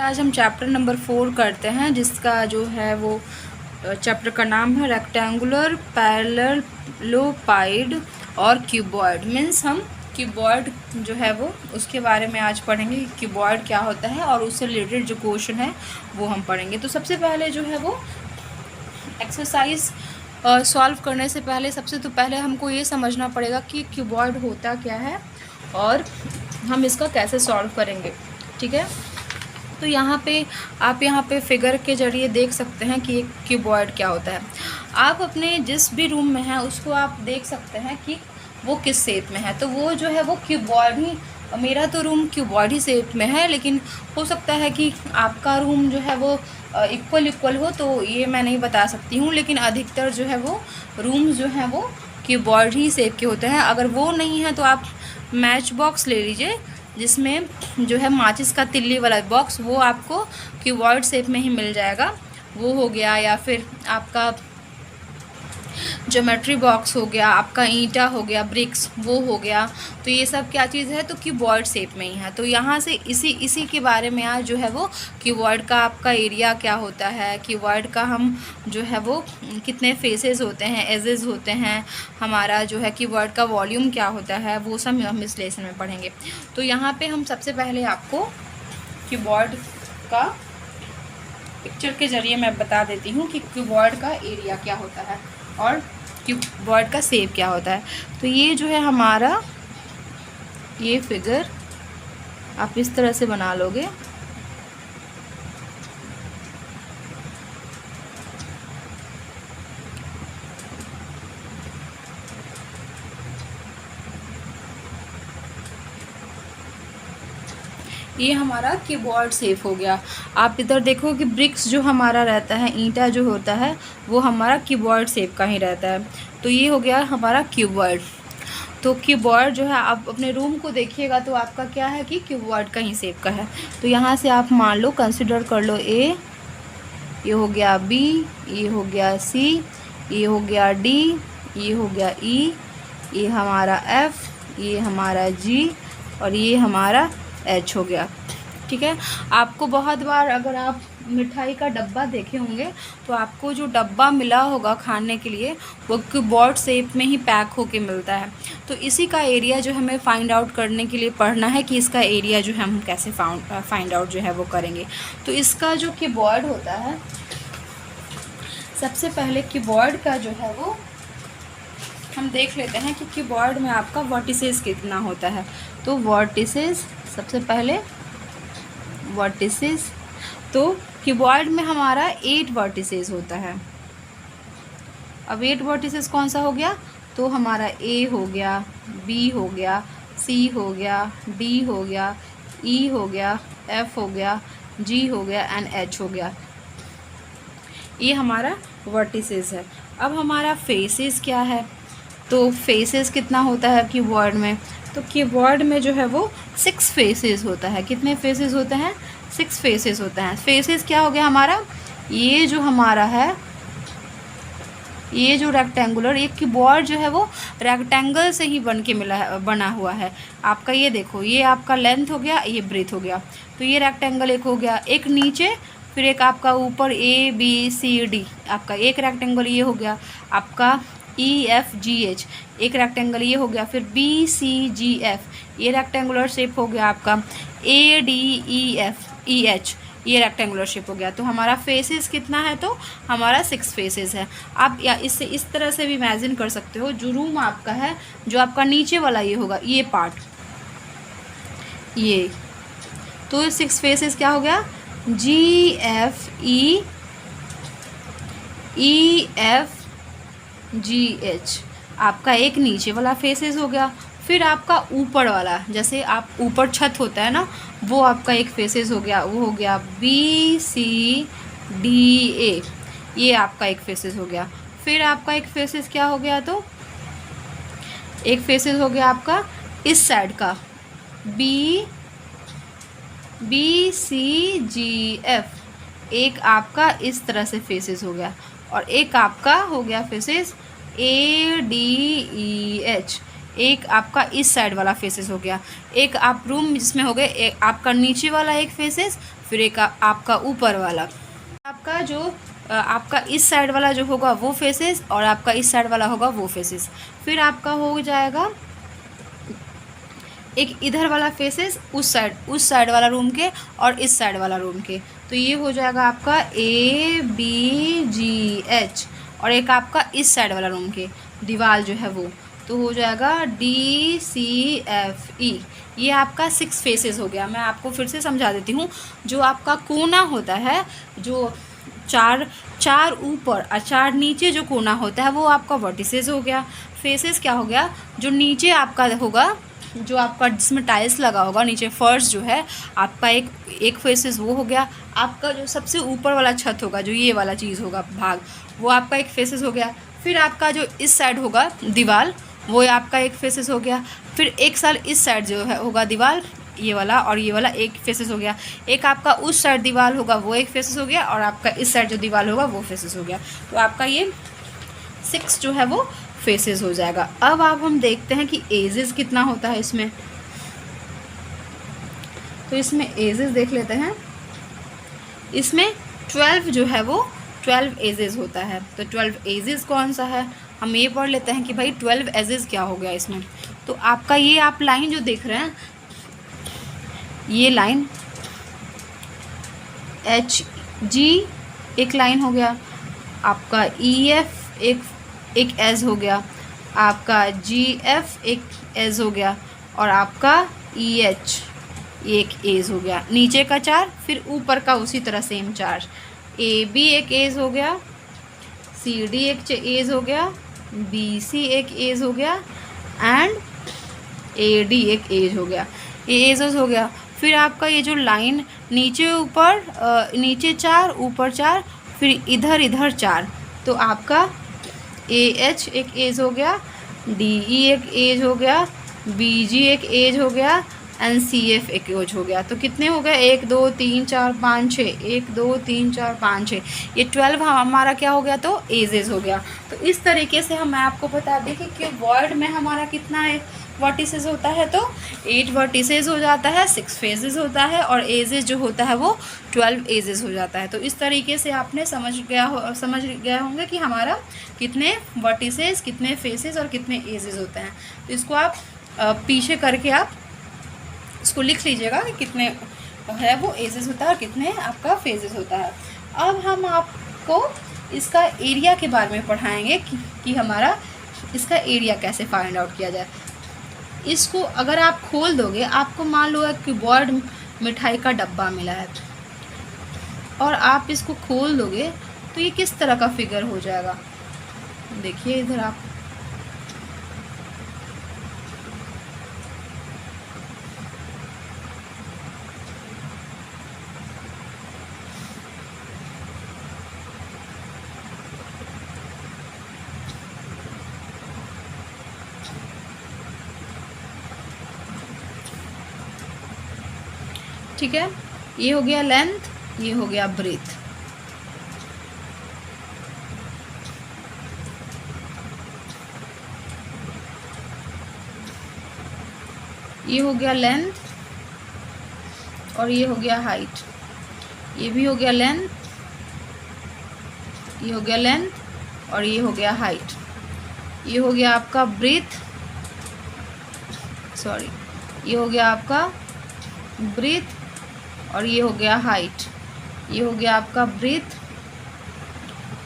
आज हम chapter number 4 करते हैं, जिसका जो है वो चैप्टर का नाम है रेक्टेंगुलर, पैरेललोपाइड और क्यूबॉइड। मीन्स हम क्यूबॉइड जो है वो उसके बारे में आज पढ़ेंगे, क्यूबॉइड क्या होता है और उससे रिलेटेड जो क्वेश्चन है वो हम पढ़ेंगे। तो सबसे पहले जो है वो एक्सरसाइज सॉल्व करने से पहले सबसे तो पहले हमको ये समझना पड़ेगा कि क्यूबॉइड होता क्या है और हम इसका कैसे सॉल्व करेंगे। ठीक है, तो यहाँ पे फिगर के जरिए देख सकते हैं कि एक क्यूबॉइड क्या होता है। आप अपने जिस भी रूम में हैं उसको आप देख सकते हैं कि वो किस शेप में है, तो वो जो है वो क्यूबॉइड ही। मेरा तो रूम क्यूबॉइड ही शेप में है, लेकिन हो सकता है कि आपका रूम जो है वो इक्वल हो, तो ये मैं नहीं बता सकती हूँ। लेकिन अधिकतर जो है वो रूम्स जो हैं वो क्यूबॉइड ही शेप के होते हैं। अगर वो नहीं है तो आप मैच बॉक्स ले लीजिए, जिसमें जो है माचिस का तिल्ली वाला बॉक्स, वो आपको क्यूबॉइड शेप में ही मिल जाएगा, वो हो गया। या फिर आपका ज्योमेट्री बॉक्स हो गया, आपका ईंटा हो गया, ब्रिक्स वो हो गया। तो ये सब क्या चीज़ है, तो क्यूबॉइड शेप में ही है। तो यहाँ से इसी के बारे में आज जो है वो क्यूबॉइड का आपका एरिया क्या होता है, क्यूबॉइड का हम जो है वो कितने फेसेस होते हैं, एजेस होते हैं, हमारा जो है क्यूबॉइड का वॉल्यूम क्या होता है, वो सब हम इस लेसन में पढ़ेंगे। तो यहाँ पर हम सबसे पहले आपको क्यूबॉइड का पिक्चर के ज़रिए मैं बता देती हूँ कि क्यूबॉइड का एरिया क्या होता है और क्यूबॉइड का शेप क्या होता है। तो ये जो है हमारा ये फिगर आप इस तरह से बना लोगे। ये हमारा कीबोर्ड शेप हो गया। आप इधर देखो कि ब्रिक्स जो हमारा रहता है, ईंटा जो होता है, वो हमारा कीबोर्ड शेप का ही रहता है। तो ये हो गया हमारा क्यूबॉइड। तो क्यूबॉइड जो है आप अपने रूम को देखिएगा तो आपका क्या है कि क्यूबॉइड का ही शेप का है। तो यहाँ से आप मान लो, कंसिडर कर लो ए, ये हो गया बी, ये हो गया सी, ये हो गया डी, ये हो गया ई, ये हमारा एफ, ये हमारा जी और ये हमारा एच हो गया। ठीक है, आपको बहुत बार अगर आप मिठाई का डब्बा देखे होंगे तो आपको जो डब्बा मिला होगा खाने के लिए वो क्यूबॉइड शेप में ही पैक होके मिलता है। तो इसी का एरिया जो हमें फाइंड आउट करने के लिए पढ़ना है कि इसका एरिया जो है हम कैसे फाइंड आउट जो है वो करेंगे। तो इसका जो क्यूबॉइड होता है, सबसे पहले क्यूबॉइड का जो है वो हम देख लेते हैं कि क्यूबॉइड में आपका वर्टिसेस कितना होता है। तो वर्टिसेस, सबसे पहले वर्टिसेस, तो क्यूबॉइड में हमारा 8 वर्टिसेस होता है। अब 8 वर्टिसेस कौन सा हो गया, तो हमारा ए हो गया, बी हो गया, सी हो गया, डी हो गया, ई हो गया, एफ हो गया, जी हो गया एंड एच हो गया। ये हमारा वर्टिसेस है। अब हमारा फेसेस क्या है, तो फेसेस कितना होता है कीबोर्ड में, तो कीबोर्ड में जो है वो 6 फेसेस होता है। कितने फेसेस होते हैं, 6 फेसेस होते हैं। फेसेस क्या हो गया हमारा, ये जो हमारा है, ये जो रेक्टेंगुलर, एक कीबोर्ड जो है वो रेक्टेंगल से ही बना हुआ है। आपका ये देखो, ये आपका लेंथ हो गया, ये ब्रेथ हो गया। तो ये रेक्टेंगल एक हो गया, एक नीचे, फिर एक आपका ऊपर ए बी सी डी, आपका एक रेक्टेंगल ये हो गया आपका ई एफ जी एच, एक रेक्टेंगल ये हो गया, फिर बी सी जी एफ, ये रेक्टेंगुलर शेप हो गया आपका A D E F E H, ये रेक्टेंगुलर शेप हो गया। तो हमारा फेसेस कितना है, तो हमारा 6 फेसेस है। आप या इससे इस तरह से भी इमेजिन कर सकते हो, जो रूम आपका है, जो आपका नीचे वाला ये होगा, ये पार्ट, ये, तो 6 फेसेस क्या हो गया, G F E F G H, आपका एक नीचे वाला फेसेस हो गया। फिर आपका ऊपर वाला, जैसे आप ऊपर छत होता है ना, वो आपका एक फेसेस हो गया, वो हो गया बी सी डी ए, ये आपका एक फेसेस हो गया। फिर आपका एक फेसेस क्या हो गया, तो एक फेसेस हो गया आपका इस साइड का बी सी जी एफ, एक आपका इस तरह से फेसेस हो गया और एक आपका हो गया faces A D E H, एक आपका इस साइड वाला फेसेस हो गया। एक आप रूम जिसमें हो गए, एक आपका नीचे वाला एक फेसेस, फिर एक आपका ऊपर वाला, आपका जो आपका इस साइड वाला जो होगा वो फेसेस, और आपका इस साइड वाला होगा वो फेसेस। फिर आपका हो जाएगा एक इधर वाला फेसेस उस साइड वाला रूम के और इस साइड वाला रूम के। तो ये हो जाएगा आपका ABGH, और एक आपका इस साइड वाला रूम के दीवार जो है वो, तो हो जाएगा DCFE। ये आपका 6 फेसेस हो गया। मैं आपको फिर से समझा देती हूँ। जो आपका कोना होता है, जो चार ऊपर और 4 नीचे जो कोना होता है वो आपका वर्टिसेस हो गया। फेसेस क्या हो गया, जो नीचे आपका होगा, जो आपका जिसमें टाइल्स लगा होगा नीचे फर्श जो है आपका, एक फेसेस वो हो गया। आपका जो सबसे ऊपर वाला छत होगा, जो ये वाला चीज़ होगा भाग, वो आपका एक फेसेस हो गया। फिर आपका जो इस साइड होगा दीवार, वो आपका एक फेसेस हो गया। फिर एक साल इस साइड जो है होगा दीवार, ये वाला और ये वाला एक फेसेस हो गया। एक आपका उस साइड दीवार होगा वो एक फेसेस हो गया, और आपका इस साइड जो दीवार होगा वो फेसेस हो गया। तो आपका ये 6 जो है वो फेसेस हो जाएगा। अब आप हम देखते हैं कि एजेस कितना होता है इसमें। तो इसमें एजेस देख लेते हैं। इसमें 12 जो है वो 12 एजेस होता है। तो 12 एजेस कौन सा है, हम ये पढ़ लेते हैं कि भाई 12 एजेस क्या हो गया इसमें। तो आपका ये आप लाइन जो देख रहे हैं, ये लाइन HG एक लाइन हो गया, आपका EF एक एज हो गया, आपका GF एक एज हो गया, और आपका EH एक एज हो गया। नीचे का 4, फिर ऊपर का उसी तरह सेम 4। AB एक एज हो गया, CD एक एज हो गया, BC एक एज हो गया, एंड AD एक एज हो गया। ये एजेस हो गया। फिर आपका ये जो लाइन नीचे ऊपर नीचे 4 ऊपर 4 फिर इधर 4, तो आपका AH एक एज हो गया, DE एक एज हो गया, BG एक एज हो गया, एंड CF एक एज हो गया। तो कितने हो गए, 1 2 3 4 5 6, 1 2 3 4 5 6, ये 12 हमारा क्या हो गया, तो एजेस हो गया। तो इस तरीके से मैं आपको बता दें कि वर्ड में हमारा कितना है वर्टिसेस होता है, तो 8 वर्टिसेस हो जाता है, 6 फेजेस होता है, और एजेस जो होता है वो 12 एजेस हो जाता है। तो इस तरीके से आपने समझ गया होंगे कि हमारा कितने वर्टिसेस, कितने फेसेस और कितने एजेस होते हैं। तो इसको आप पीछे करके आप इसको लिख लीजिएगा कि कितने है वो एजेस होता है और कितने आपका फेजेस होता है। अब हम आपको इसका एरिया के बारे में पढ़ाएंगे कि हमारा इसका एरिया कैसे फाइंड आउट किया जाए। इसको अगर आप खोल दोगे, आपको मान लो कि बर्ड मिठाई का डब्बा मिला है, और आप इसको खोल दोगे तो ये किस तरह का फिगर हो जाएगा। देखिए इधर आप ठीक है, ये हो गया लेंथ, ये हो गया ब्रेथ। ये हो गया लेंथ और ये हो गया हाइट। ये भी हो गया लेंथ, ये हो गया लेंथ और ये हो गया हाइट। ये हो गया आपका ब्रेथ, सॉरी, ये हो गया आपका ब्रेथ और ये हो गया हाइट। ये हो गया आपका ब्रेथ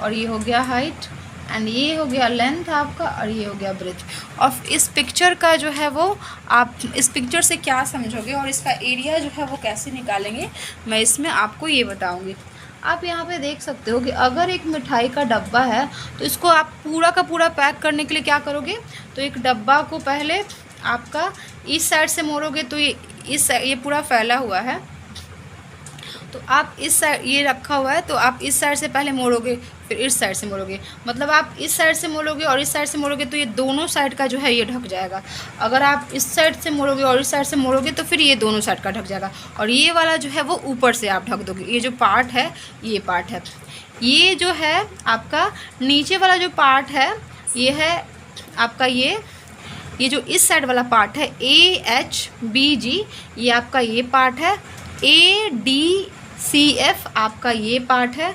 और ये हो गया हाइट, एंड ये हो गया लेंथ आपका और ये हो गया ब्रेथ। और इस पिक्चर का जो है वो आप इस पिक्चर से क्या समझोगे और इसका एरिया जो है वो कैसे निकालेंगे, मैं इसमें आपको ये बताऊंगी। आप यहाँ पे देख सकते हो कि अगर एक मिठाई का डब्बा है तो इसको आप पूरा का पूरा पैक करने के लिए क्या करोगे, तो एक डब्बा को पहले आपका इस साइड से मोड़ोगे, तो ये पूरा फैला हुआ है, तो आप इस साइड ये रखा हुआ है, तो आप इस साइड से पहले मोड़ोगे फिर इस साइड से मोड़ोगे, मतलब आप इस साइड से मोड़ोगे और इस साइड से मोड़ोगे तो ये दोनों साइड का जो है ये ढक जाएगा। अगर आप इस साइड से मोड़ोगे और इस साइड से मोड़ोगे तो फिर ये दोनों साइड का ढक जाएगा, और ये वाला जो है वो ऊपर से आप ढक दोगे। ये जो पार्ट है ये पार्ट है, ये जो है आपका नीचे वाला जो पार्ट है ये है आपका ये जो इस साइड वाला पार्ट है AHBG, ये आपका ये पार्ट है। ADCE CF आपका ये पार्ट है,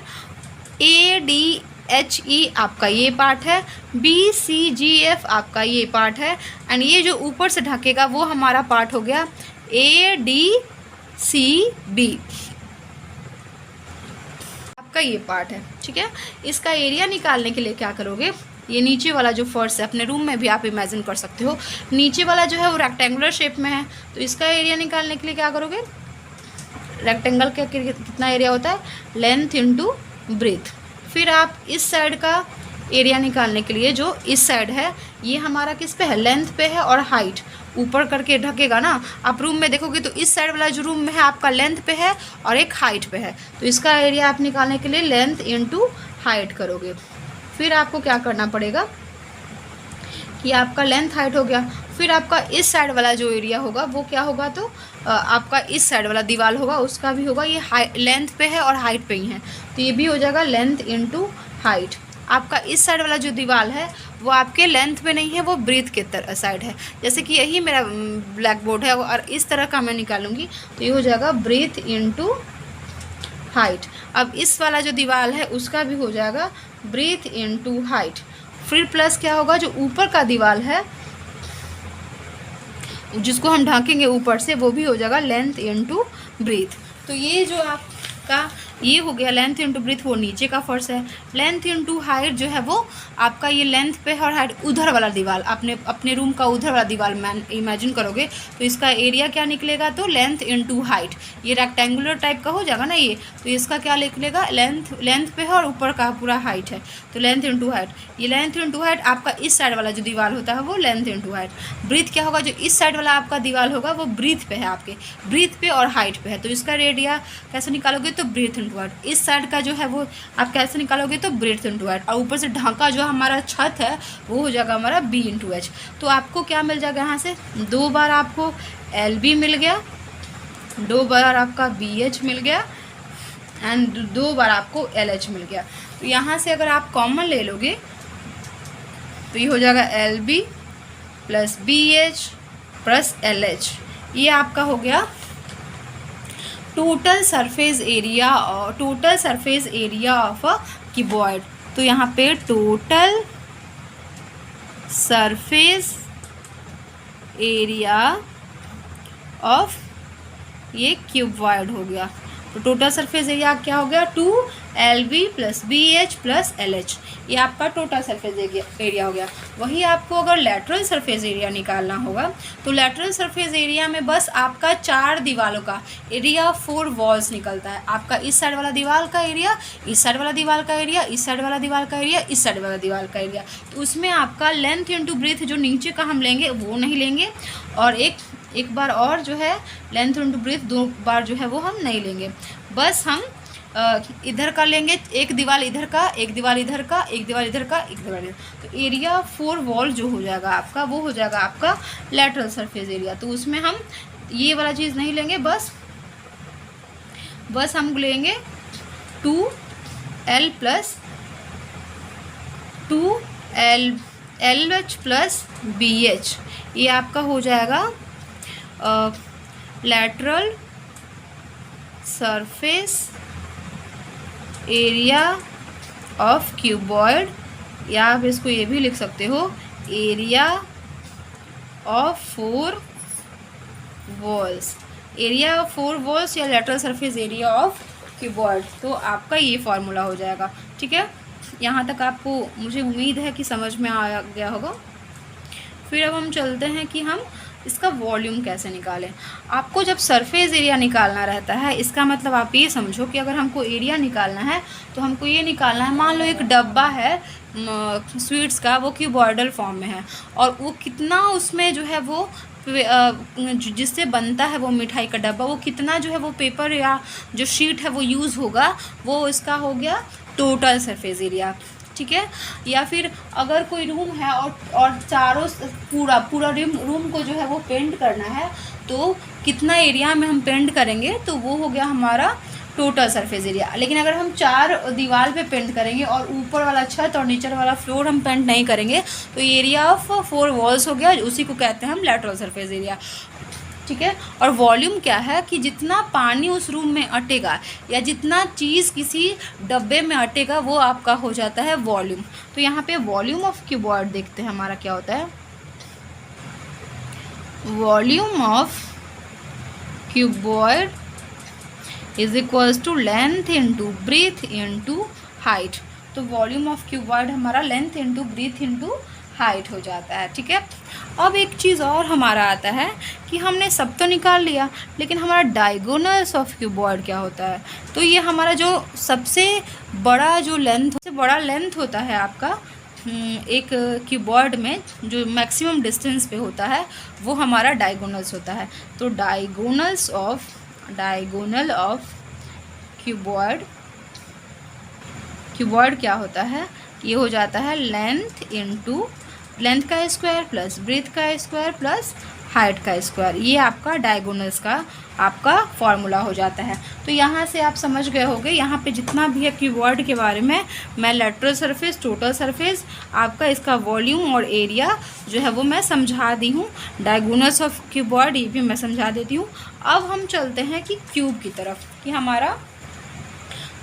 ADHE आपका ये पार्ट है, BCGF आपका ये पार्ट है, एंड ये जो ऊपर से ढकेगा वो हमारा पार्ट हो गया ADCB आपका ये पार्ट है। ठीक है, इसका एरिया निकालने के लिए क्या करोगे, ये नीचे वाला जो फर्श है, अपने रूम में भी आप इमेजिन कर सकते हो, नीचे वाला जो है वो रेक्टेंगुलर शेप में है, तो इसका एरिया निकालने के लिए क्या करोगे, रेक्टेंगल का कितना एरिया होता है, लेंथ इंटू ब्रेथ। फिर आप इस साइड का एरिया निकालने के लिए, जो इस साइड है ये हमारा किस पे है, लेंथ पे है, और हाइट ऊपर करके ढकेगा ना, आप रूम में देखोगे तो इस साइड वाला जो रूम में है आपका लेंथ पे है और एक हाइट पे है, तो इसका एरिया आप निकालने के लिए लेंथ इंटू हाइट करोगे। फिर आपको क्या करना पड़ेगा कि आपका लेंथ हाइट हो गया, फिर आपका इस साइड वाला जो एरिया होगा वो क्या होगा, तो आपका इस साइड वाला दीवार होगा उसका भी होगा, ये लेंथ पे है और हाइट पे ही है, तो ये भी हो जाएगा लेंथ इंटू हाइट। आपका इस साइड वाला जो दीवार है वो आपके लेंथ पे नहीं है, वो ब्रीथ के साइड है, जैसे कि यही मेरा ब्लैक बोर्ड है और इस तरह का मैं निकालूंगी तो ये हो जाएगा ब्रीथ इंटू हाइट। अब इस वाला जो दीवार है उसका भी हो जाएगा ब्रीथ इंटू हाइट। फिर प्लस क्या होगा, जो ऊपर का दीवार है जिसको हम ढकेंगे ऊपर से, वो भी हो जाएगा लेंथ इंटू ब्रीथ। तो ये जो आपका ये हो गया लेंथ इंटू ब्रीथ, वो नीचे का फर्श है। लेंथ इंटू हाइट जो है वो आपका ये लेंथ पे है और हाइट उधर वाला दीवार, अपने रूम का उधर वाला दीवार इमेजिन करोगे तो इसका एरिया क्या निकलेगा, तो लेंथ इंटू हाइट। ये रेक्टेंगुलर टाइप का हो जाएगा ना ये, तो इसका क्या निकलेगा, लेंथ पे है और ऊपर का पूरा हाइट है, तो लेंथ इंटू हाइट। ये लेंथ इंटू हाइट आपका इस साइड वाला जो दीवार होता है वो लेंथ इंटू हाइट। ब्रीथ क्या होगा, जो इस साइड वाला आपका दीवार होगा वो ब्रीथ पे है, आपके ब्रीथ पे और हाइट पे है, तो इसका एरिया कैसे निकालोगे, तो ब्रीथ इंटू हाइट। इस साइड का जो है वो आप कैसे निकालोगे, तो ब्रीथ इंटू हाइट, और ऊपर से ढांका जो हमारा छत है वो हो जाएगा हमारा B इंटू H। तो आपको क्या मिल जाएगा यहाँ से, 2 बार आपको LB मिल गया, 2 बार आपका BH मिल गया, एंड 2 बार आपको LH मिल गया। तो यहाँ से अगर आप कॉमन ले लोगे तो ये हो जाएगा LB plus BH plus LH, ये आपका हो गया टोटल सरफेस एरिया, और total surface area of a cuboid. तो यहाँ पे टोटल सरफेस एरिया ऑफ ये क्यूबॉइड हो गया। तो टोटल सरफेस एरिया क्या हो गया, 2LB plus BH plus LH, ये आपका टोटल सरफेस एरिया हो गया। वही आपको अगर लेटरल सरफेस एरिया निकालना होगा तो लेटरल सरफेस एरिया में बस आपका 4 दीवारों का एरिया 4 वॉल्स निकलता है। आपका इस साइड वाला दीवार का एरिया, इस साइड वाला दीवार का एरिया, इस साइड वाला दीवार का एरिया, इस साइड वाला दीवार का एरिया। तो उसमें आपका लेंथ इंटू ब्रीथ जो नीचे का हम लेंगे वो नहीं लेंगे, और एक बार और जो है लेंथ इंटू ब्रीथ 2 बार जो है वो हम नहीं लेंगे, बस हम इधर का लेंगे, एक दीवार इधर का, एक दीवार इधर का, एक दीवार इधर का, एक दीवार इधर। तो एरिया 4 वॉल जो हो जाएगा आपका वो हो जाएगा आपका लेटरल सरफेस एरिया। तो उसमें हम ये वाला चीज़ नहीं लेंगे, बस हम लेंगे 2L plus 2LH plus BH, ये आपका हो जाएगा lateral surface area of cuboid, या आप इसको ये भी लिख सकते हो area of 4 walls, area of 4 walls या lateral surface area of cuboid. तो आपका ये फार्मूला हो जाएगा। ठीक है, यहाँ तक आपको मुझे उम्मीद है कि समझ में आ गया होगा। फिर अब हम चलते हैं कि हम इसका वॉल्यूम कैसे निकालें। आपको जब सरफेस एरिया निकालना रहता है, इसका मतलब आप ये समझो कि अगर हमको एरिया निकालना है तो हमको ये निकालना है, मान लो एक डब्बा है स्वीट्स का, वो क्यूबॉइडल फॉर्म में है, और वो कितना उसमें जो है वो जिससे बनता है वो मिठाई का डब्बा, वो कितना जो है वो पेपर या जो शीट है वो यूज़ होगा, वो इसका हो गया टोटल सरफेस एरिया। ठीक है, या फिर अगर कोई रूम है और चारों पूरा रूम को जो है वो पेंट करना है, तो कितना एरिया में हम पेंट करेंगे, तो वो हो गया हमारा टोटल सरफेस एरिया। लेकिन अगर हम 4 दीवार पे पेंट करेंगे और ऊपर वाला छत और नीचे वाला फ्लोर हम पेंट नहीं करेंगे, तो एरिया ऑफ 4 वॉल्स हो गया, उसी को कहते हैं हम लेटरल सरफेस एरिया। ठीक है। और वॉल्यूम क्या है कि जितना पानी उस रूम में अटेगा या जितना चीज़ किसी डब्बे में अटेगा वो आपका हो जाता है वॉल्यूम। तो यहाँ पे वॉल्यूम ऑफ क्यूबॉइड देखते हैं हमारा क्या होता है। Volume of cuboid is equals to length into breadth into height. तो वॉल्यूम ऑफ क्यूबॉइड हमारा length into breadth into height हो जाता है, ठीक है। अब एक चीज़ और हमारा आता है कि हमने सब तो निकाल लिया, लेकिन हमारा डायगोनल्स ऑफ क्यूबॉइड क्या होता है। तो ये हमारा जो सबसे बड़ा जो लेंथ होता है आपका एक क्यूबॉइड में, जो मैक्सिमम डिस्टेंस पे होता है, वो हमारा डायगोनल्स होता है। तो डायगोनल ऑफ क्यूबॉइड क्या होता है, ये हो जाता है लेंथ का स्क्वायर प्लस ब्रेथ का स्क्वायर प्लस हाइट का स्क्वायर। ये आपका डायगोनल्स का आपका फॉर्मूला हो जाता है। तो यहाँ से आप समझ गए होंगे, यहाँ पे जितना भी है क्यूबॉइड के बारे में मैं लेटरल सरफेस, टोटल सरफेस, आपका इसका वॉल्यूम और एरिया जो है वो मैं समझा दी हूँ। डायगोनल्स ऑफ क्यूबॉइड ये भी मैं समझा देती हूँ। अब हम चलते हैं कि क्यूब की तरफ, कि हमारा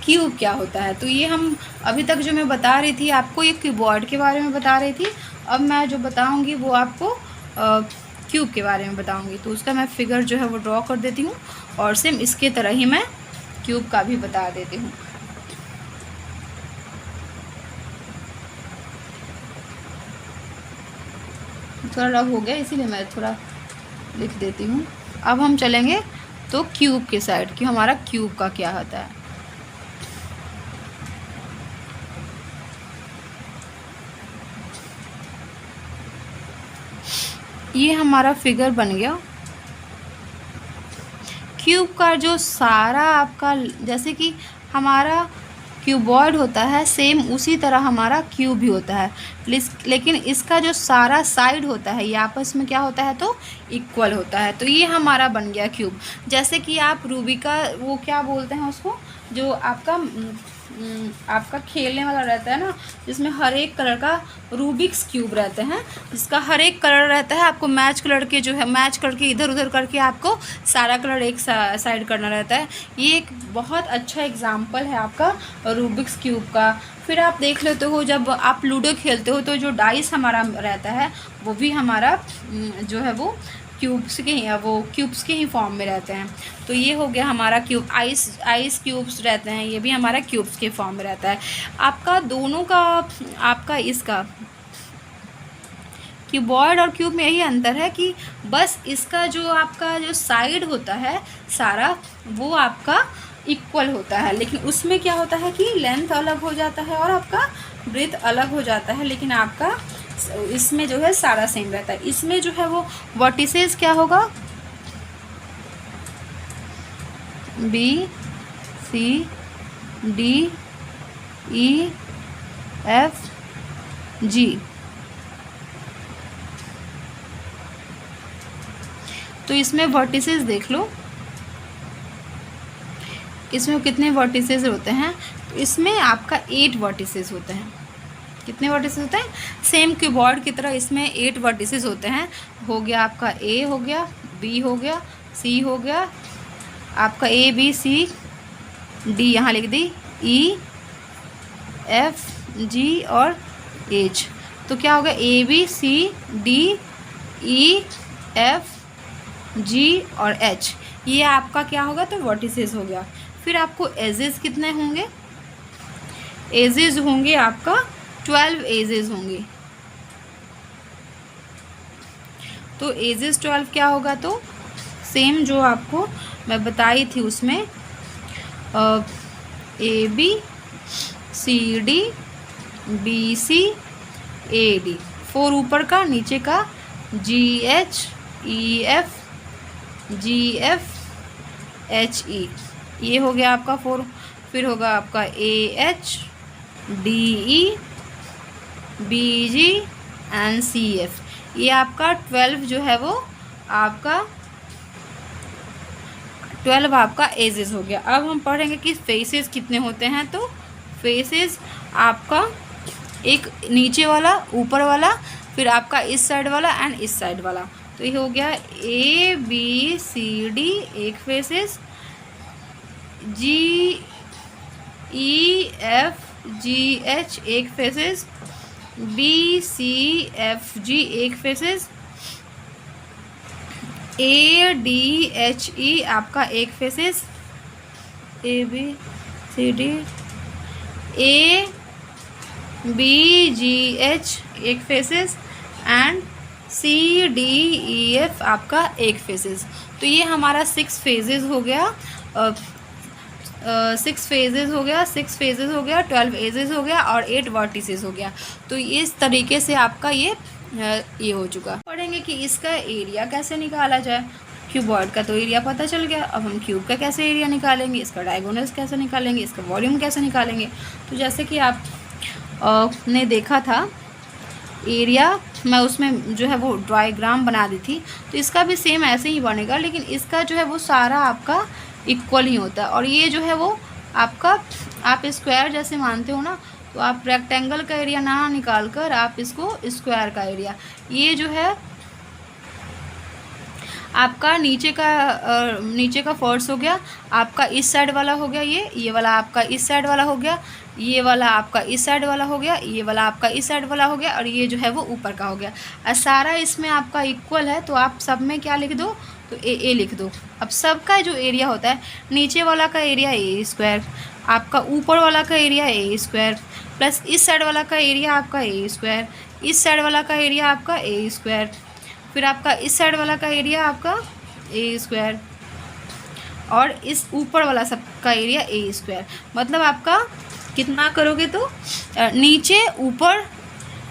क्यूब क्या होता है। तो ये हम अभी तक जो मैं बता रही थी आपको, ये क्यूबॉइड के बारे में बता रही थी। अब मैं जो बताऊंगी वो आपको क्यूब के बारे में बताऊंगी। तो उसका मैं फिगर जो है वो ड्रॉ कर देती हूँ, और सेम इसके तरह ही मैं क्यूब का भी बता देती हूँ। थोड़ा रफ हो गया इसीलिए मैं थोड़ा लिख देती हूँ। अब हम चलेंगे तो क्यूब के साइड कि हमारा क्यूब का क्या होता है। ये हमारा फिगर बन गया क्यूब का। जो सारा आपका, जैसे कि हमारा क्यूबॉइड होता है सेम उसी तरह हमारा क्यूब भी होता है, लेकिन इसका जो सारा साइड होता है ये आपस में क्या होता है, तो इक्वल होता है। तो ये हमारा बन गया क्यूब। जैसे कि आप रूबिका, वो क्या बोलते हैं उसको, जो आपका खेलने वाला रहता है ना, जिसमें हर एक कलर का रूबिक्स क्यूब रहते हैं, जिसका हर एक कलर रहता है, आपको मैच करके इधर उधर करके आपको सारा कलर एक साइड करना रहता है। ये एक बहुत अच्छा एग्जाम्पल है आपका रूबिक्स क्यूब का। फिर आप देख लेते हो जब आप लूडो खेलते हो तो जो डाइस हमारा रहता है वो भी हमारा जो है वो क्यूब्स के ही फॉर्म में रहते हैं। तो ये हो गया हमारा क्यूब। आइस क्यूब्स रहते हैं, ये भी हमारा क्यूब्स के फॉर्म में रहता है। आपका दोनों का, आपका इसका क्यूबॉइड और क्यूब में यही अंतर है कि बस इसका जो आपका जो साइड होता है सारा, वो आपका इक्वल होता है, लेकिन उसमें क्या होता है कि लेंथ अलग हो जाता है और आपका ब्रेथ अलग हो जाता है, लेकिन आपका इसमें जो है सारा सेम रहता है। इसमें जो है वो वर्टिसेस क्या होगा, B C D E F G. तो इसमें वर्टिसेस देख लो, इसमें कितने वर्टिसेस होते हैं। तो इसमें आपका 8 वर्टिसेस होते हैं। कितने वर्टिसेस होते हैं, सेम क्यूबॉइड की तरह इसमें 8 वर्टिसेस होते हैं। हो गया आपका ए, हो गया बी, हो गया सी, हो गया आपका ए बी सी डी, यहाँ लिख दी ई एफ जी और एच। तो क्या होगा, A B C D E F G और एच, ये आपका क्या होगा, तो वर्टिसेस हो गया। फिर आपको एजेस कितने होंगे, एजेस होंगे आपका 12 एजेस होंगे। तो एजेस 12 क्या होगा, तो सेम जो आपको मैं बताई थी उसमें A B C D B C A D, 4 ऊपर का, नीचे का G H E F G F H E, ये हो गया आपका 4। फिर होगा आपका A H D E B G and C F, ये आपका 12 जो है वो आपका 12 आपका एजेस हो गया। अब हम पढ़ेंगे कि फेसेस कितने होते हैं। तो फेसेस आपका एक नीचे वाला, ऊपर वाला, फिर आपका इस साइड वाला एंड इस साइड वाला, तो ये हो गया ABCD एक फेसेस, GEFGH एक फेसेस, BCFG एक फेसेस, ADHE आपका एक फेसेस, ABCD, ABGH एक फेसेस एंड CDEF आपका एक फेसेस। तो ये हमारा 6 फेजेस हो गया, 6 फेजेस हो गया, 6 फेजेस हो गया, 12 एजेस हो गया और 8 वर्टिसेस हो गया। तो इस तरीके से आपका ये हो चुका। पढ़ेंगे कि इसका एरिया कैसे निकाला जाए। क्यूबॉइड का तो एरिया पता चल गया, अब हम क्यूब का कैसे एरिया निकालेंगे, इसका डायगोनल्स कैसे निकालेंगे, इसका वॉल्यूम कैसे निकालेंगे। तो जैसे कि आप ने देखा था एरिया, मैं उसमें जो है वो डायग्राम बना दी थी, तो इसका भी सेम ऐसे ही बनेगा, लेकिन इसका जो है वो सारा आपका इक्वल ही होता है। और ये जो है वो आपका, आप स्क्वायर जैसे मानते हो ना, तो आप रेक्टेंगल का एरिया ना निकाल कर आप इसको स्क्वायर का एरिया, ये जो है आपका नीचे का फोर्स हो गया, आपका इस साइड वाला हो गया, ये वाला आपका इस साइड वाला हो गया, ये वाला आपका इस साइड वाला हो गया, ये वाला आपका इस साइड वाला हो गया, और ये जो है वो ऊपर का हो गया। और सारा इसमें आपका इक्वल है, तो आप सब में क्या लिख दो, तो ए लिख दो। अब सबका जो एरिया होता है, नीचे वाला का एरिया ए स्क्वायर, आपका ऊपर वाला का एरिया ए स्क्वायर, प्लस इस साइड वाला का एरिया आपका ए स्क्वायर, इस साइड वाला का एरिया आपका ए स्क्वायर, फिर आपका इस साइड वाला का एरिया आपका ए स्क्वायर, और इस ऊपर वाला सब का एरिया ए स्क्वायर। मतलब आपका कितना करोगे तो नीचे ऊपर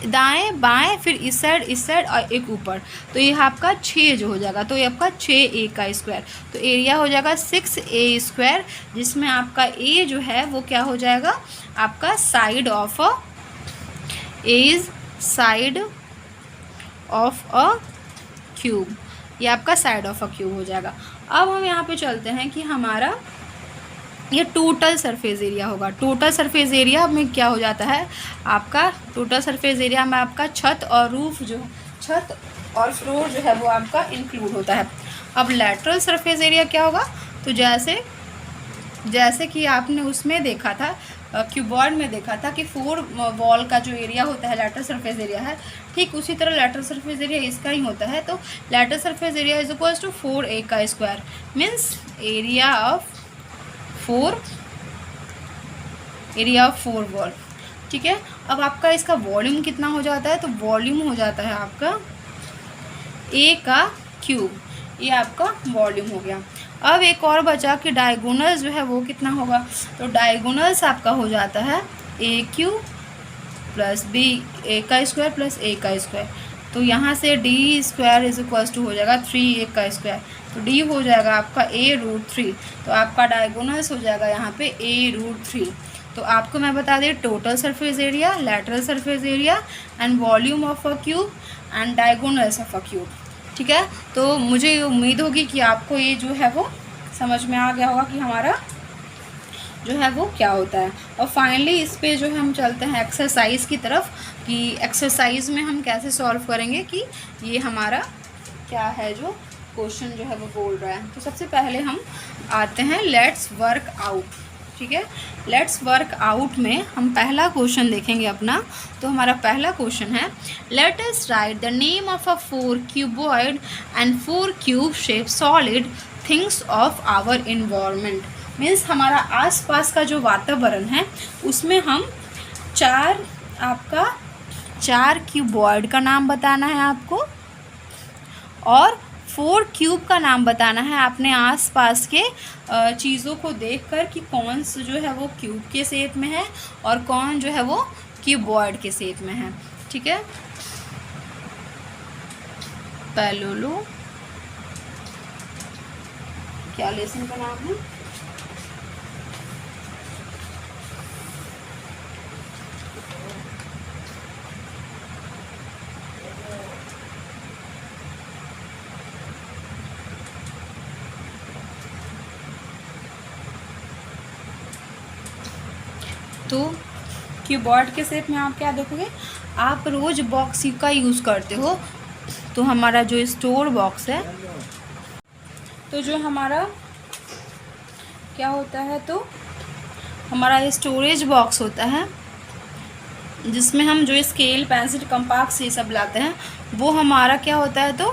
दाएं बाएं, फिर इस साइड और एक ऊपर, तो ये आपका 6 जो हो जाएगा, तो ये आपका 6a का स्क्वायर। तो एरिया हो जाएगा 6a स्क्वायर, जिसमें आपका a जो है वो क्या हो जाएगा, आपका साइड ऑफ अ क्यूब, ये आपका साइड ऑफ अ क्यूब हो जाएगा। अब हम यहाँ पे चलते हैं कि हमारा ये टोटल सरफेस एरिया होगा। टोटल सरफेस एरिया में क्या हो जाता है, आपका टोटल सरफेस एरिया में आपका छत और रूफ जो छत और फ्लोर जो है वो आपका इंक्लूड होता है। अब लैटरल सरफेस एरिया क्या होगा, तो जैसे कि आपने उसमें देखा था, क्यूबॉइड में देखा था कि 4 वॉल का जो एरिया होता है लैटरल सरफेस एरिया है, ठीक उसी तरह लैटरल सरफेस एरिया इसका ही होता है। तो lateral surface area is equals to 4a का square, means area of 4 wall. ठीक है, अब आपका इसका वॉल्यूम कितना हो जाता है, तो वॉल्यूम हो जाता है आपका a का क्यूब, ये आपका वॉल्यूम हो गया। अब एक और बचा कि डायगोनल्स जो है वो कितना होगा, तो डायगोनल्स आपका हो जाता है a cube plus b a का स्क्वायर प्लस a का स्क्वायर। तो यहाँ से d square is equals to हो जाएगा 3a का स्क्वायर, तो d हो जाएगा आपका a√3। तो आपका डायगोनल्स हो जाएगा यहाँ पे a√3। तो आपको मैं बता दें total surface area, lateral surface area and volume of a cube and diagonals of a cube. ठीक है, तो मुझे उम्मीद होगी कि आपको ये जो है वो समझ में आ गया होगा कि हमारा जो है वो क्या होता है। और फाइनली इस पे जो है हम चलते हैं एक्सरसाइज की तरफ, कि एक्सरसाइज में हम कैसे सॉल्व करेंगे कि ये हमारा क्या है जो क्वेश्चन जो है वो बोल रहा है। तो सबसे पहले हम आते हैं लेट्स वर्क आउट। ठीक है, लेट्स वर्क आउट में हम पहला क्वेश्चन देखेंगे अपना। तो हमारा पहला क्वेश्चन है, let us write the name of a 4 cuboid and 4 cube shape solid things of our environment. Means हमारा आसपास का जो वातावरण है उसमें हम 4 क्यूबॉइड का नाम बताना है आपको, और 4 क्यूब का नाम बताना है अपने आसपास के चीज़ों को देखकर कि कौन सा जो है वो क्यूब के शेप में है और कौन जो है वो क्यूबॉइड के शेप में है। ठीक है, पैलोलो क्या लेसन का नाम है, तो कीबोर्ड के शेप में आप क्या देखोगे, आप रोज़ बॉक्स का यूज़ करते हो तो हमारा जो स्टोर बॉक्स है, तो जो हमारा क्या होता है, तो हमारा स्टोरेज बॉक्स होता है जिसमें हम जो स्केल, पेंसिल, कंपास ये सब लाते हैं, वो हमारा क्या होता है, तो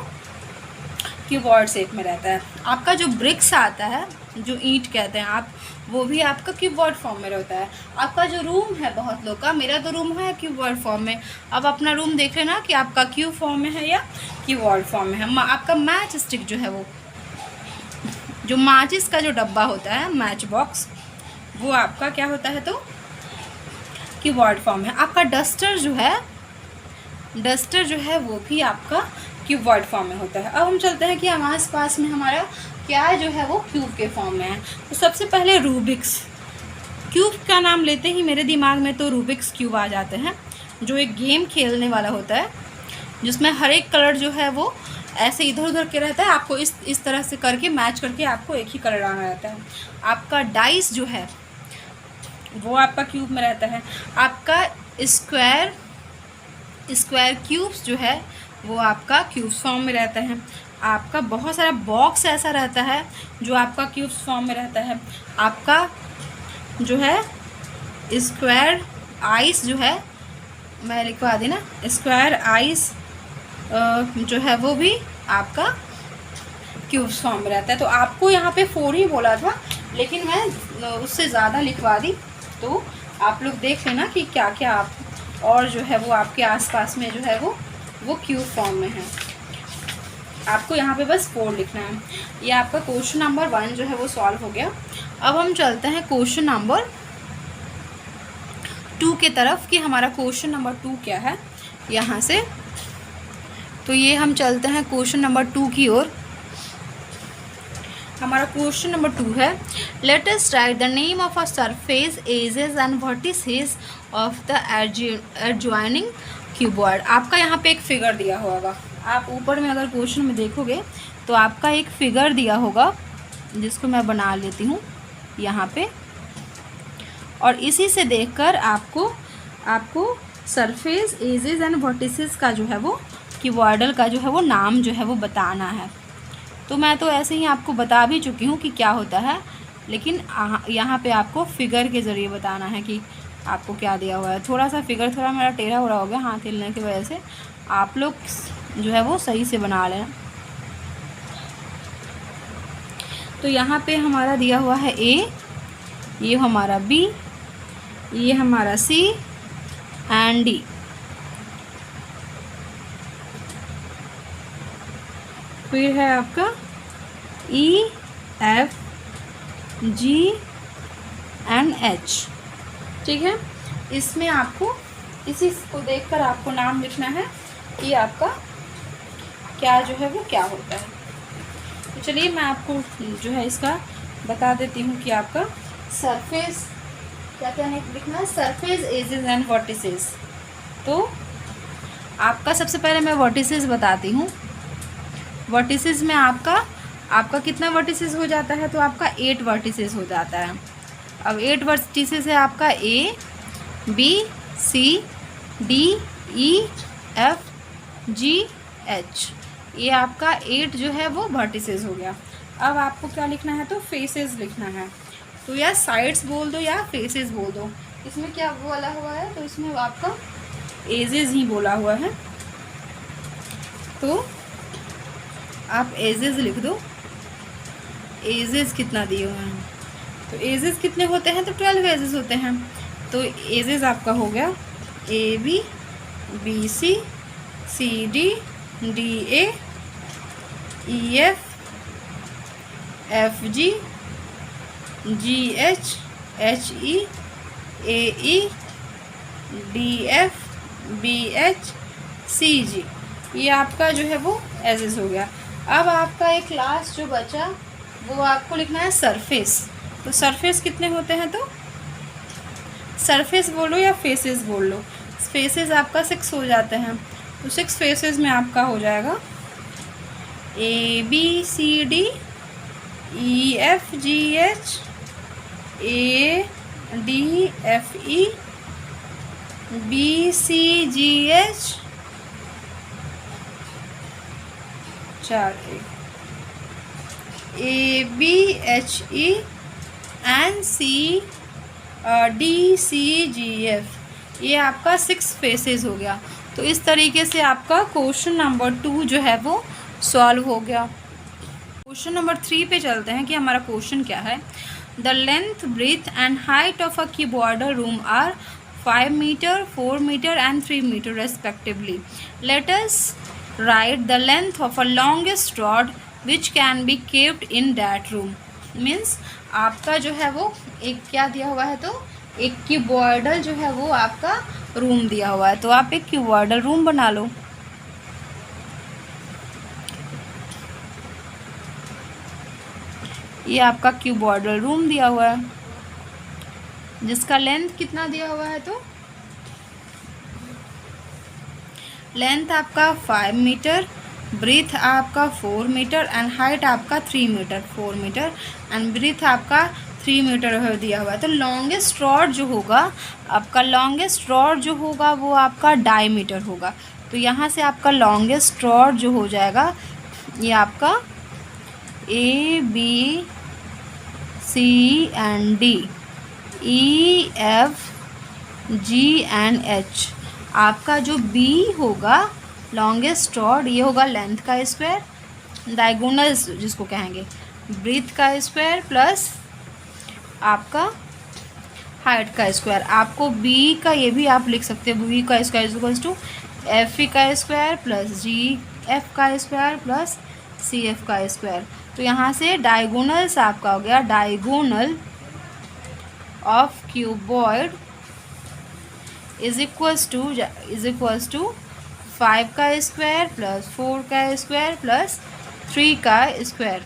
क्यूबॉइड शेप में रहता है। आपका जो ब्रिक्स आता है, जो ईंट कहते हैं आप, वो भी आपका क्यूबॉइड फॉर्म में रहता है। आपका जो रूम है बहुत लोग का, मेरा तो रूम है क्यूबॉइड फॉर्म में। अब अपना रूम देख लेना कि आपका क्यूब फॉर्म में है या क्यूबॉइड फॉर्म में है। आपका मैच स्टिक जो है, वो जो माचिस का जो डब्बा होता है, मैच बॉक्स, वो आपका क्या होता है, तो क्यूबॉइड फॉर्म है। आपका डस्टर जो है वो भी आपका क्यूबॉइड फॉर्म में होता है। अब हम चलते हैं कि हमारे पास में हमारा क्या है, जो है वो क्यूब के फॉर्म में है। तो सबसे पहले रूबिक्स क्यूब का नाम लेते ही मेरे दिमाग में तो रूबिक्स क्यूब आ जाते हैं, जो एक गेम खेलने वाला होता है जिसमें हर एक कलर जो है वो ऐसे इधर उधर के रहता है। आपको इस तरह से करके मैच करके आपको एक ही कलर आना रहता है। आपका डाइस जो है वो आपका क्यूब में रहता है। आपका स्क्वायर क्यूब्स जो है वो आपका क्यूब्स फॉर्म में रहता है। आपका बहुत सारा बॉक्स ऐसा रहता है जो आपका क्यूब्स फॉर्म में रहता है। आपका जो है स्क्वायर आइस जो है, मैं लिखवा दी ना, स्क्वायर आइस जो है वो भी आपका क्यूब्स फॉर्म में रहता है। तो आपको यहाँ पे 4 ही बोला था, लेकिन मैं उससे ज़्यादा लिखवा दी। तो आप लोग देख लेना कि क्या क्या आप और जो है वो आपके आसपास में जो है वो क्यूब फॉर्म में है। आपको यहाँ पे बस 4 लिखना है। ये आपका क्वेश्चन नंबर 1 जो है वो सॉल्व हो गया। अब हम चलते हैं क्वेश्चन नंबर 2 के तरफ कि हमारा क्वेश्चन नंबर 2 क्या है यहाँ से। तो ये हम चलते हैं क्वेश्चन नंबर 2 की ओर। हमारा क्वेश्चन नंबर 2 है, let us write the name of a surface, edges and vertices of the adjoining cuboid. आपका यहाँ पे एक फिगर दिया होगा, आप ऊपर में अगर क्वेश्चन में देखोगे तो आपका एक फिगर दिया होगा जिसको मैं बना लेती हूँ यहाँ पे, और इसी से देखकर आपको सरफेस, एजेस एंड वर्टिसेस का जो है वो क्यूबॉइडल का जो है वो नाम जो है वो बताना है। तो मैं तो ऐसे ही आपको बता भी चुकी हूँ कि क्या होता है, लेकिन यहाँ पे आपको फिगर के ज़रिए बताना है कि आपको क्या दिया हुआ है। थोड़ा सा फिगर थोड़ा मेरा टेढ़ा हो रहा हो गया हाथ हिलने की वजह से, आप लोग जो है वो सही से बना लें। तो यहाँ पे हमारा दिया हुआ है A, ये हमारा B, ये हमारा C एंड D। फिर है आपका E, F, G and H। ठीक है, इसमें आपको इसी को देखकर आपको नाम लिखना है कि आपका क्या जो है वो क्या होता है। तो चलिए मैं आपको जो है इसका बता देती हूँ कि आपका सरफेस क्या क्या लिखना है, सरफेस, एजेस एंड वर्टिसेस। तो आपका सबसे पहले मैं वर्टिसेस बताती हूँ। वर्टिसेस में आपका कितना वर्टिसेस हो जाता है, तो आपका 8 वर्टिसेस हो जाता है। अब 8 वर्टिसेस है आपका A, B, C, D, E, F, G, H। ये आपका 8 जो है वो वर्टिसेस हो गया। अब आपको क्या लिखना है, तो फेसेस लिखना है। तो या साइड्स बोल दो या फेसेस बोल दो। इसमें क्या बोला हुआ है, तो इसमें आपका एजेस ही बोला हुआ है, तो आप एजेस लिख दो। एजेस कितना दिए हुए हैं, तो एजेस कितने होते हैं, तो 12 एजेस होते हैं। तो एजेस आपका हो गया AB, BC, CD, DA, EF, FG, GH, HE, AE, DF, BH, CG। ये आपका जो है वो एजेस हो गया। अब आपका एक लास्ट जो बचा वो आपको लिखना है सरफेस। तो सरफेस कितने होते हैं, तो सरफेस बोलो या फेसेस बोल लो। फेसेस आपका 6 हो जाते हैं। तो 6 फेसेस में आपका हो जाएगा ABCD, EFGH, ADFE, BCGH, 4A, ABHENCDCGF, ये आपका 6 फेसेस हो गया। तो इस तरीके से आपका क्वेश्चन नंबर 2 जो है वो सॉल्व हो गया। क्वेश्चन नंबर 3 पे चलते हैं कि हमारा क्वेश्चन क्या है। The length, breadth and height of a cuboidal room are 5 metre, 4 metre and 3 metre respectively. Let us write the length of a longest rod which can be kept in that room. Means आपका जो है वो एक क्या दिया हुआ है, तो एक कीबोर्डर जो है वो आपका रूम दिया हुआ है। तो आप एक कीबोर्डर रूम बना लो। ये आपका कीबोर्डर रूम दिया हुआ है जिसका लेंथ कितना दिया हुआ है, तो लेंथ आपका 5 मीटर, ब्रीथ आपका 4 मीटर एंड हाइट आपका 3 मीटर, 4 मीटर एंड ब्रीथ आपका 3 मीटर दिया हुआ है। तो लॉन्गेस्ट रॉड जो होगा आपका, लॉन्गेस्ट रॉड जो होगा वो आपका डायमीटर होगा। तो यहाँ से आपका लॉन्गेस्ट रॉड जो हो जाएगा ये आपका ABCD, EFGH। आपका जो B होगा लॉन्गेस्ट रॉड, ये होगा लेंथ का स्क्वायर, डायगोनल जिसको कहेंगे, ब्रीथ का स्क्वायर प्लस आपका हाइट का स्क्वायर। आपको B का ये भी आप लिख सकते हैं, B का स्क्वायर इक्वल्स टू FE का स्क्वायर प्लस GF का स्क्वायर प्लस CF का स्क्वायर। तो यहाँ से डायगोनल्स आपका हो गया, diagonal of cuboid is equals to 5 का स्क्वायर प्लस 4 का स्क्वायर प्लस 3 का स्क्वायर।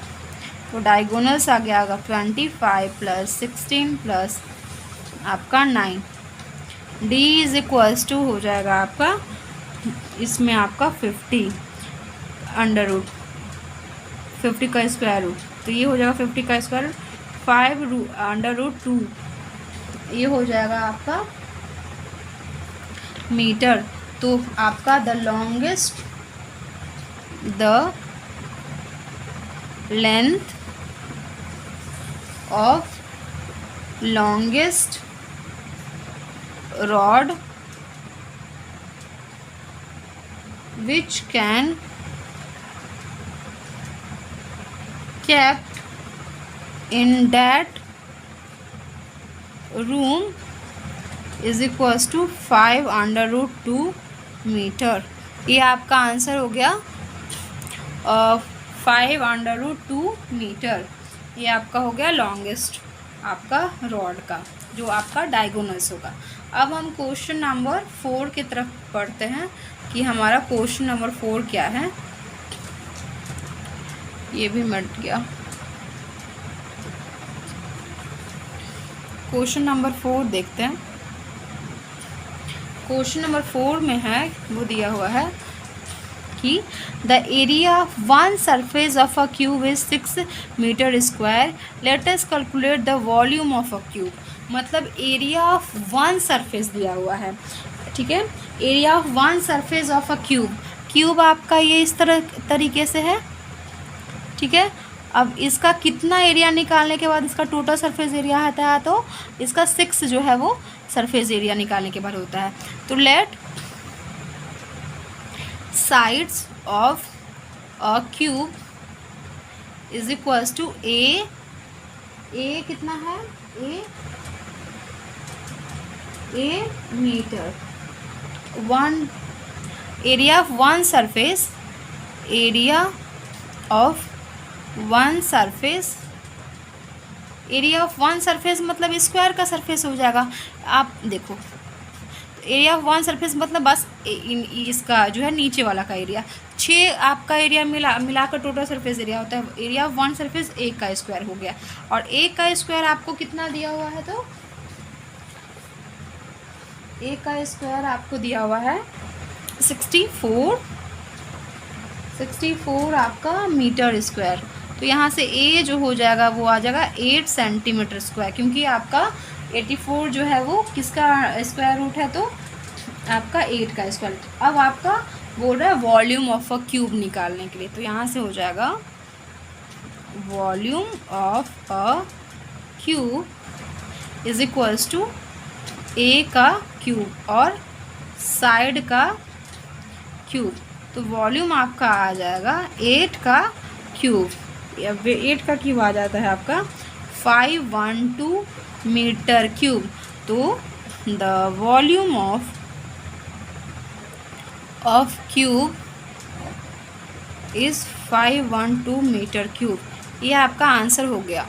तो डायगोनल्स आ गया 25 प्लस 16 प्लस आपका 9। D इज इक्वल्स टू हो जाएगा आपका इसमें आपका 50 अंडर रूट 50 का स्क्वायर रूट। तो ये हो जाएगा 50 का स्क्वायर रूट 5 अंडर रूट 2, ये हो जाएगा आपका मीटर। तो आपका the length of longest rod which can kept in that room is equals to 5 under root 2 metre. ये आपका आंसर हो गया 5 अंडर रूट 2 मीटर। ये आपका हो गया लॉन्गेस्ट आपका रॉड का जो आपका डायगोनल्स होगा। अब हम क्वेश्चन नंबर 4 की तरफ पढ़ते हैं कि हमारा क्वेश्चन नंबर 4 क्या है। ये भी मिट गया। क्वेश्चन नंबर 4 देखते हैं। क्वेश्चन नंबर 4 में है वो दिया हुआ है कि the area of one surface of a cube is 6 metre square, let us calculate the volume of a cube. मतलब एरिया ऑफ वन सरफेस दिया हुआ है, ठीक है। Area of one surface of a cube आपका ये इस तरीके से है, ठीक है। अब इसका कितना एरिया निकालने के बाद इसका टोटल सरफेस एरिया आता है, तो इसका 6 जो है वो सरफेस एरिया निकालने के बाद होता है। तो let sides of a cube is equals to a कितना है, a metre, one area of one surface, area of one surface, area of one surface मतलब स्क्वायर का सरफेस हो जाएगा। आप देखो एरिया ऑफ वन सरफेस मतलब बस इसका जो है नीचे वाला का एरिया, 6 आपका एरिया मिलाकर टोटल सरफेस एरिया होता है। एरिया ऑफ वन सरफेस 1 का स्क्वायर हो गया, और 1 का स्क्वायर आपको कितना दिया हुआ है, तो 1 का स्क्वायर आपको दिया हुआ है 64 आपका मीटर स्क्वायर। तो यहाँ से ए जो हो जाएगा वो आ जाएगा 8 सेंटीमीटर स्क्वायर, क्योंकि आपका 84 जो है वो किसका स्क्वायर रूट है, तो आपका 8 का स्क्वायर। अब आपका बोल रहा है वॉल्यूम ऑफ अ क्यूब निकालने के लिए। तो यहाँ से हो जाएगा volume of a cube is equals to a का क्यूब और साइड का क्यूब। तो वॉल्यूम आपका आ जाएगा 8 का क्यूब, 8 का क्यूब आ जाता है आपका 512 मीटर क्यूब। तो the volume of cube is 512 metre cube. ये आपका आंसर हो गया।